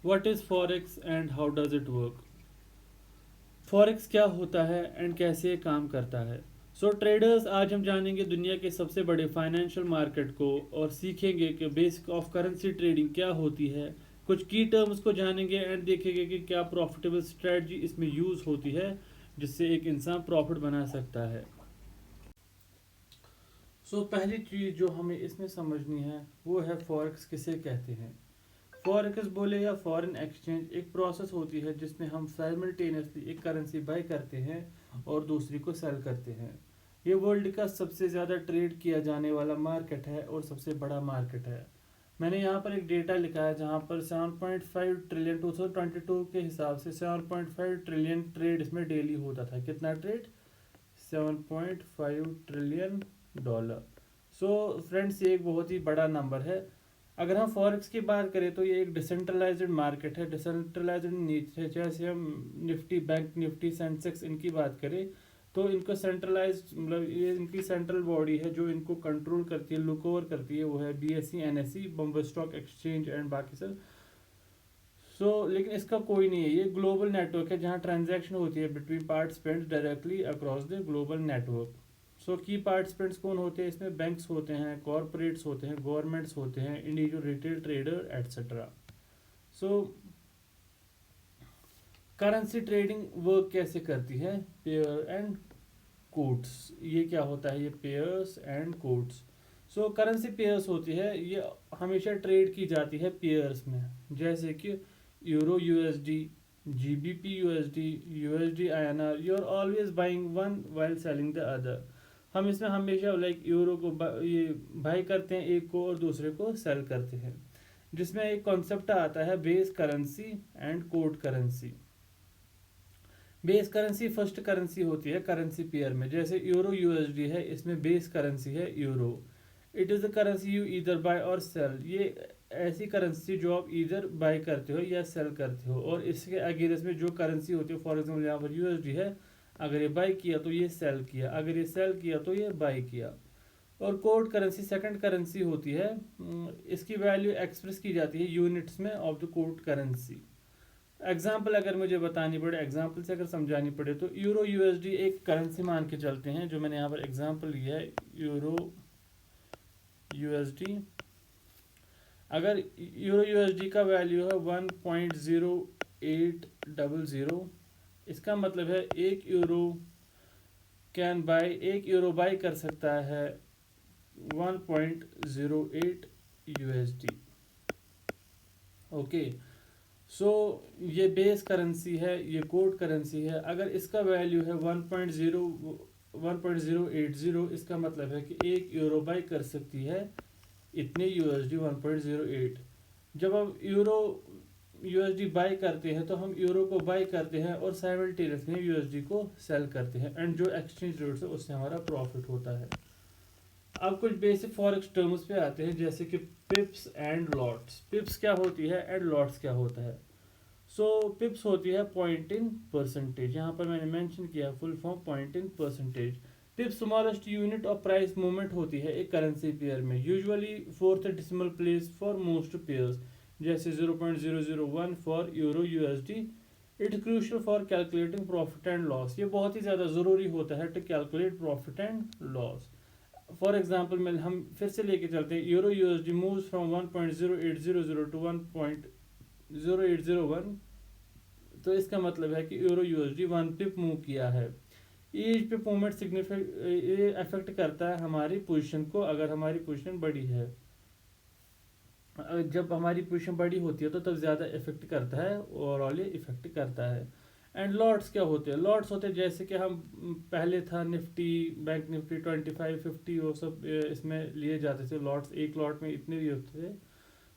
What is forex and how does it work? Forex क्या होता है एंड कैसे ये काम करता है? सो ट्रेडर्स, आज हम जानेंगे दुनिया के सबसे बड़े फाइनेंशियल मार्केट को और सीखेंगे कि बेसिक ऑफ करेंसी ट्रेडिंग क्या होती है। कुछ की टर्म्स को जानेंगे एंड देखेंगे कि क्या प्रॉफिटेबल स्ट्रेटजी इसमें यूज़ होती है जिससे एक इंसान प्रॉफिट बना सकता है। पहली चीज़ जो हमें इसमें समझनी है वो है फॉरेक्स किसे कहते हैं। फॉरेक्स बोले या फॉरेन एक्सचेंज एक प्रोसेस होती है जिसमें हम साइमल्टेनियसली एक करेंसी बाय करते हैं और दूसरी को सेल करते हैं। ये वर्ल्ड का सबसे ज़्यादा ट्रेड किया जाने वाला मार्केट है और सबसे बड़ा मार्केट है। मैंने यहाँ पर एक डेटा लिखा है जहाँ पर 7.5 ट्रिलियन 2022 के हिसाब से 7.5 ट्रिलियन ट्रेड इसमें डेली होता था। कितना ट्रेड? 7.5 trillion dollar. फ्रेंड्स, ये एक बहुत ही बड़ा नंबर है। अगर हम फॉरेक्स की बात करें तो ये एक डिसेंट्रलाइज्ड मार्केट है, डिसेंट्रलाइज्ड नेचर है। जैसे हम निफ्टी, बैंक निफ्टी, सेंसेक्स इनकी बात करें तो इनको सेंट्रलाइज, मतलब ये इनकी सेंट्रल बॉडी है जो इनको कंट्रोल करती है, लुक ओवर करती है, वो है BSE, NSE, Bombay stock exchange and बाकी सब। लेकिन इसका कोई नहीं है, ये ग्लोबल नेटवर्क है जहाँ ट्रांजैक्शन होती है between participants directly across the global network. की पार्टिसिपेंट्स कौन होते हैं इसमें? बैंक्स होते हैं, कॉरपोरेट्स होते हैं, गवर्नमेंट्स होते हैं, इंडिविजुअल रिटेल ट्रेडर एट्सेट्रा। सो करेंसी ट्रेडिंग वर्क कैसे करती है? Pair and quotes. ये क्या होता है? ये pairs and quotes. Currency pairs होती है, ये हमेशा ट्रेड की जाती है पेयर्स में। जैसे कि euro USD, GBP USD, USD INR, you are always buying one while selling the other. हम इसमें हमेशा लाइक यूरो को ये बाई करते हैं एक को और दूसरे को सेल करते हैं, जिसमें एक कॉन्सेप्ट आता है base currency and code currency. Base currency first currency होती है करेंसी पेयर में। जैसे यूरो यूएसडी है, इसमें बेस करेंसी है euro. It is the currency you इधर बाय और सेल। ये ऐसी करेंसी जो आप इधर बाय करते हो या सेल करते हो, और इसके अगेंस्ट में जो करेंसी होती है, फॉर एग्जाम्पल यहाँ पर यूएसडी है, अगर ये बाय किया तो ये सेल किया, अगर ये सेल किया तो ये बाय किया। और कोड करेंसी सेकंड करेंसी होती है, इसकी वैल्यू एक्सप्रेस की जाती है यूनिट्स में of the code currency. Example अगर मुझे बतानी पड़े, एग्जाम्पल से अगर समझानी पड़े तो यूरो यूएसडी एक करेंसी मान के चलते हैं, जो मैंने यहाँ पर एग्जाम्पल लिया है यूरो यूएसडी। अगर यूरो यूएसडी का वैल्यू है 1.0800, इसका मतलब है एक यूरो बाय कर सकता है 1.08 यूएसडी। ओके। ये बेस करेंसी है, ये कोड करेंसी है। अगर इसका वैल्यू है 1.080, इसका मतलब है कि एक यूरो बाय कर सकती है इतने यूएसडी 1.08। जब हम यूरो यूएसडी बाय करते हैं तो हम यूरो को बाय करते हैं और साइमल्टेनियसली यूएसडी को सेल करते हैं, एंड जो एक्सचेंज रेट है उससे हमारा प्रॉफिट होता है। अब कुछ बेसिक फॉरेक्स टर्म्स पे आते हैं, जैसे कि पिप्स एंड लॉट्स। पिप्स क्या होती है एंड लॉट्स क्या होता है? पिप्स होती है पॉइंट इन परसेंटेज। यहाँ पर मैंने मेंशन किया full form point in percentage. Pip smallest unit of price movement होती है एक करेंसी पेयर में, usually fourth decimal place for most pairs, जैसे 0.001 for euro USD. It's crucial for calculating profit and loss. ये बहुत ही ज़्यादा ज़रूरी होता है to calculate profit and loss. For example में हम फिर से लेके चलते हैं, euro USD moves from 1.0800 to 1.0801, तो इसका मतलब है कि यूरो यूएसडी 1 पिप मूव किया है। ईच पिप मूवमेंट सिग्निफिक ये अफेक्ट करता है हमारी पोजीशन को, अगर हमारी पोजीशन बड़ी है। जब हमारी पोजीशन बड़ी होती है तो तब ज़्यादा इफेक्ट करता है, ओवरऑल ये इफेक्ट करता है। एंड लॉट्स क्या होते हैं? लॉट्स होते हैं जैसे कि हम पहले था निफ्टी, बैंक निफ्टी 25 50, वो सब इसमें लिए जाते थे लॉट्स। एक लॉट में इतने भी होते थे।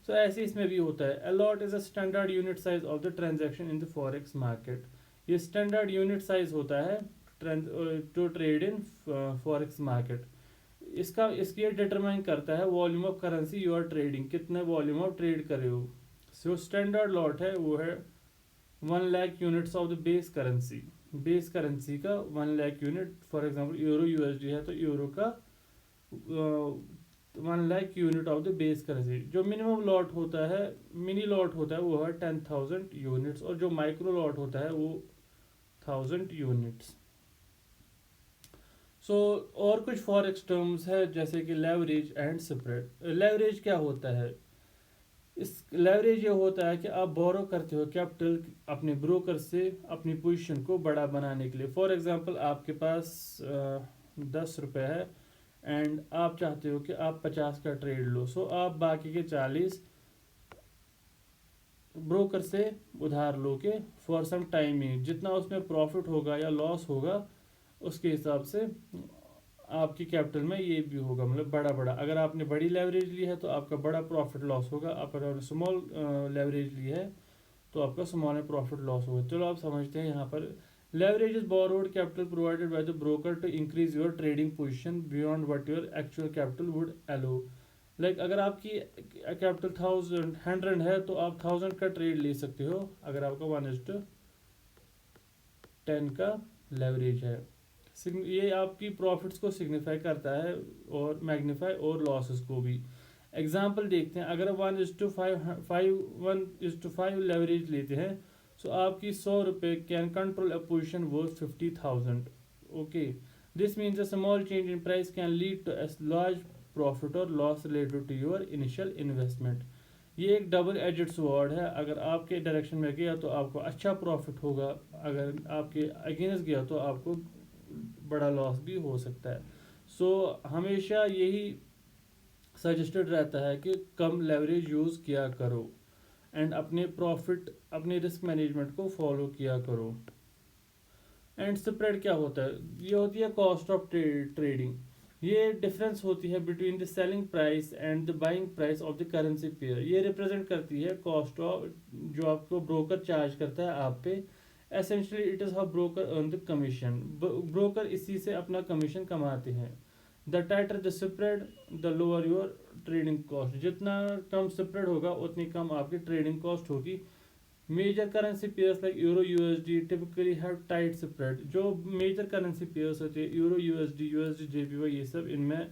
ऐसे इसमें भी होता है। A lot is a standard unit size of the transaction in the forex market. ये स्टैंडर्ड यूनिट साइज होता है to trade in forex market. इसकी डिटरमाइन करता है volume of currency you are trading, कितने वॉल्यूम ऑफ ट्रेड कर रहे हो। स्टैंडर्ड लॉट है वो है 1 lakh units of the base currency. Base currency का 1 lakh unit. For example euro USD है तो यूरो का 1 lakh unit of the base currency. जो मिनिमम लॉट होता है, मिनी लॉट होता है, वो है 10,000 यूनिट्स, और जो माइक्रो लॉट होता है वो 1,000 यूनिट्स। सो और कुछ फॉरेक्स टर्म्स है जैसे कि लेवरेज एंड स्प्रेड। लेवरेज क्या होता है? इस लेवरेज ये होता है कि आप बोरो करते हो कैपिटल अपने ब्रोकर से अपनी पोजीशन को बड़ा बनाने के लिए। फॉर एग्जांपल आपके पास 10 रुपये है एंड आप चाहते हो कि आप 50 का ट्रेड लो। सो आप बाकी के 40 ब्रोकर से उधार लो के फॉर सम टाइमिंग, जितना उसमें प्रॉफिट होगा या लॉस होगा उसके हिसाब से आपकी कैपिटल में ये भी होगा, मतलब बड़ा बड़ा। अगर आपने बड़ी लेवरेज ली है तो आपका बड़ा प्रॉफिट लॉस होगा, अगर स्मॉल लेवरेज ली है तो आपका स्मॉल में प्रॉफिट लॉस होगा। चलो आप समझते हैं यहाँ पर। Leverage is borrowed capital provided by the broker to increase your trading position beyond what your actual capital would allow. Like अगर आपकी कैपिटल 1,000 है तो आप 1,000 का ट्रेड ले सकते हो अगर आपका 1:10 का लेवरेज है। ये आपकी प्रॉफिट्स को सिग्निफाई करता है और मैग्नीफाई और लॉसेस को भी। एग्जाम्पल देखते हैं, अगर 1:5 लेवरेज लेते हैं तो आपकी 100 रुपये can control a position worth 50,000। Okay, this means a small change in price can lead to a large profit और loss related to your initial investment. ये एक डबल एजेड स्वॉर्ड है, अगर आपके डायरेक्शन में गया तो आपको अच्छा प्रॉफिट होगा, अगर आपके अगेंस्ट गया तो आपको बड़ा लॉस भी हो सकता है। हमेशा यही सजेस्टेड रहता है कि कम लेवरेज यूज़ किया करो एंड अपने प्रॉफिट अपने रिस्क मैनेजमेंट को फॉलो किया करो। एंड स्प्रेड क्या होता है? ये होती है कॉस्ट ऑफ ट्रेडिंग। ये डिफरेंस होती है between the selling price and the buying price of the currency pair. ये रिप्रेजेंट करती है कॉस्ट ऑफ जो आपको ब्रोकर चार्ज करता है आप पे। Essentially it is how broker earn the commission. Broker इसी से अपना कमीशन कमाते हैं। The tighter the spread the lower your trading cost. जितना कम स्प्रेड होगा उतनी कम आपकी ट्रेडिंग कॉस्ट होगी। Major currency pairs like euro USD typically have tight spread. जो मेजर करेंसी पेयर्स होते हैं यूरो यूएसडी यूएसडी जेपीवाई, ये सब इनमें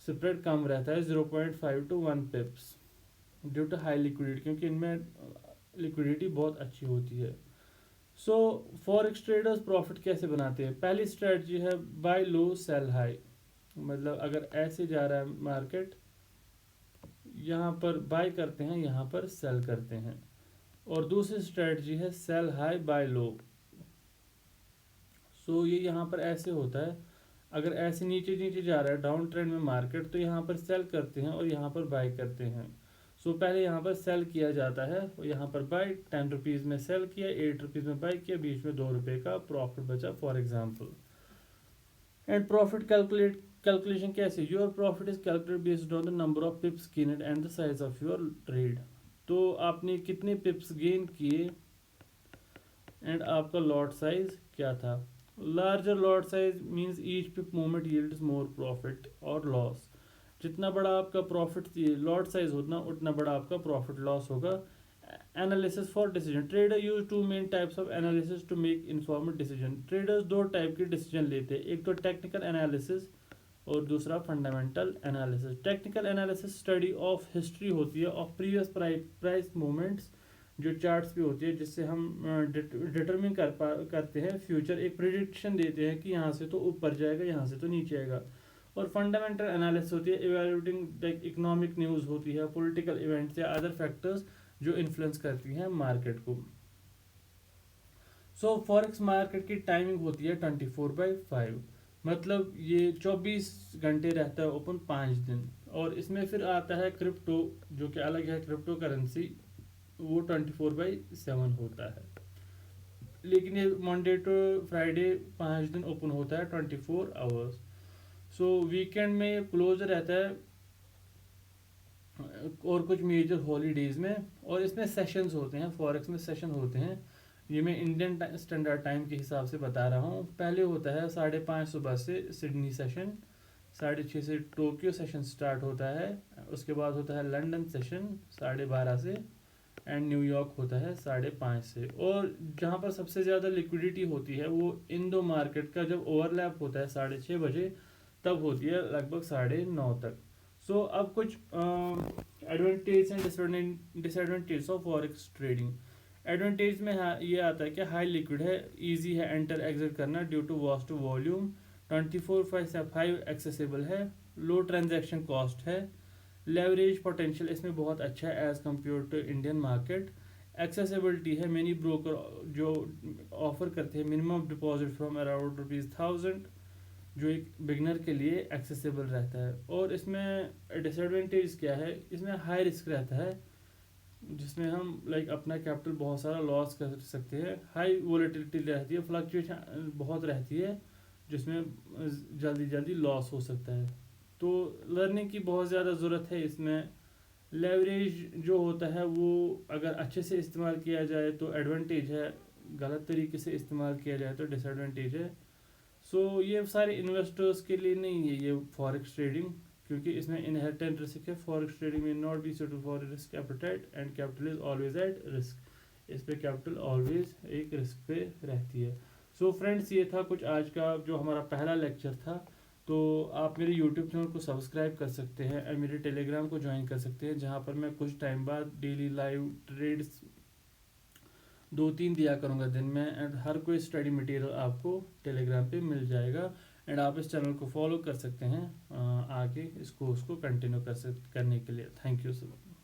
स्प्रेड कम रहता है 0.5 to 1 pips due to high liquidity, क्योंकि इनमें लिक्विडिटी बहुत अच्छी होती है। सो फॉरेक्स ट्रेडर्स प्रॉफिट कैसे बनाते हैं? पहली स्ट्रेटजी है बाय लो सेल हाई। मतलब अगर ऐसे जा रहा है मार्केट, यहाँ पर बाय करते हैं, यहाँ पर सेल करते हैं। और दूसरी स्ट्रेटजी है सेल हाई बाय लो। ये यहाँ पर ऐसे होता है, अगर ऐसे नीचे नीचे जा रहा है डाउन ट्रेंड में मार्केट तो यहाँ पर सेल करते हैं और यहाँ पर बाय करते हैं। पहले यहाँ पर सेल किया जाता है और यहाँ पर बाय 10 रुपीज़ में सेल किया, 8 रुपीज़ में बाय किया, बीच में 2 रुपये का प्रॉफिट बचा for example. And profit calculation कैसे? Your profit is calculated based on the number of pips gained and the size of your trade. तो आपने कितने पिप्स गेन किए एंड आपका लॉट साइज क्या था। Larger lot size means each pip movement yields more profit और loss. जितना बड़ा आपका प्रॉफिट लॉट साइज होना उतना बड़ा आपका प्रॉफिट लॉस होगा। Analysis for decision. Trader use 2 main types of analysis to make informed decision. Traders 2 type के डिसीजन लेते हैं, एक तो टेक्निकल एनालिसिस और दूसरा fundamental analysis. Technical analysis study of history होती है ऑफ प्रीवियस प्राइस मूवमेंट्स, जो चार्ट्स पे होती है, जिससे हम डिटरमिन करते हैं फ्यूचर, एक प्रिडिक्शन देते हैं कि यहाँ से तो ऊपर जाएगा, यहाँ से तो नीचे आएगा। और फंडामेंटल एनालिसिस होती है इवैल्यूएटिंग इकोनॉमिक न्यूज़ होती है, पॉलिटिकल इवेंट्स या अदर फैक्टर्स जो इन्फ्लुएंस करती हैं मार्केट को। फॉरेक्स मार्केट की टाइमिंग होती है 24/5, मतलब ये 24 घंटे रहता है ओपन 5 दिन। और इसमें फिर आता है क्रिप्टो, जो कि अलग है क्रिप्टो करेंसी, वो 24/7 होता है। लेकिन ये मंडे टू फ्राइडे 5 दिन ओपन होता है 24 आवर्स। वीकेंड में क्लोज रहता है और कुछ मेजर हॉलीडेज में। और इसमें सेशंस होते हैं, फॉरेक्स में सेशन होते हैं। ये मैं इंडियन स्टैंडर्ड टाइम के हिसाब से बता रहा हूँ। पहले होता है 5:30 सुबह से सिडनी सेशन, 6:30 से टोक्यो सेशन स्टार्ट होता है। उसके बाद होता है लंदन सेशन 12:30 से, एंड न्यूयॉर्क होता है 5:30 से। और जहाँ पर सबसे ज़्यादा लिक्विडिटी होती है वो इन दो मार्केट का जब ओवरलैप होता है 6:30 बजे, तब होती है लगभग 9:30 तक। सो अब कुछ advantage and disadvantage of forex trading. Advantage में ये आता है कि हाई लिक्विड है, इजी है एंटर एग्जिट करना due to vast volume, 24/5 accessible है, लो ट्रांजैक्शन कॉस्ट है, लेवरेज पोटेंशियल इसमें बहुत अच्छा है as compare to Indian market, accessibility है, मेनी ब्रोकर जो ऑफर करते हैं मिनिमम डिपॉजिट फ्रॉम अराउंड ₹1000 जो एक बिगनर के लिए एक्सेसिबल रहता है। और इसमें डिसएडवांटेज क्या है, इसमें हाई रिस्क रहता है जिसमें हम लाइक अपना कैपिटल बहुत सारा लॉस कर सकते हैं, हाई वोलेटिलिटी रहती है, फ्लक्चुएशन बहुत रहती है जिसमें जल्दी जल्दी लॉस हो सकता है। तो लर्निंग की बहुत ज़्यादा ज़रूरत है इसमें। लेवरेज जो होता है वो अगर अच्छे से इस्तेमाल किया जाए तो एडवांटेज है, गलत तरीके से इस्तेमाल किया जाए तो डिसएडवांटेज है। सो ये सारे इन्वेस्टर्स के लिए नहीं है ये फॉरेक्स ट्रेडिंग, क्योंकि इसमें इनहेरिटेंट रिस्क है। फॉरेक्स ट्रेडिंग में not be suitable for risk appetite and capital is always at risk. इस पे कैपिटल ऑलवेज एक रिस्क पे रहती है। सो फ्रेंड्स, ये था कुछ आज का जो हमारा पहला लेक्चर था। तो आप मेरे यूट्यूब चैनल को सब्सक्राइब कर सकते हैं और मेरे टेलीग्राम को ज्वाइन कर सकते हैं, जहाँ पर मैं कुछ टाइम बाद डेली लाइव ट्रेड्स 2-3 दिया करूँगा दिन में, एंड हर कोई स्टडी मटेरियल आपको टेलीग्राम पे मिल जाएगा। एंड आप इस चैनल को फॉलो कर सकते हैं आगे इस कोर्स को कंटिन्यू करने के लिए। Thank you so much.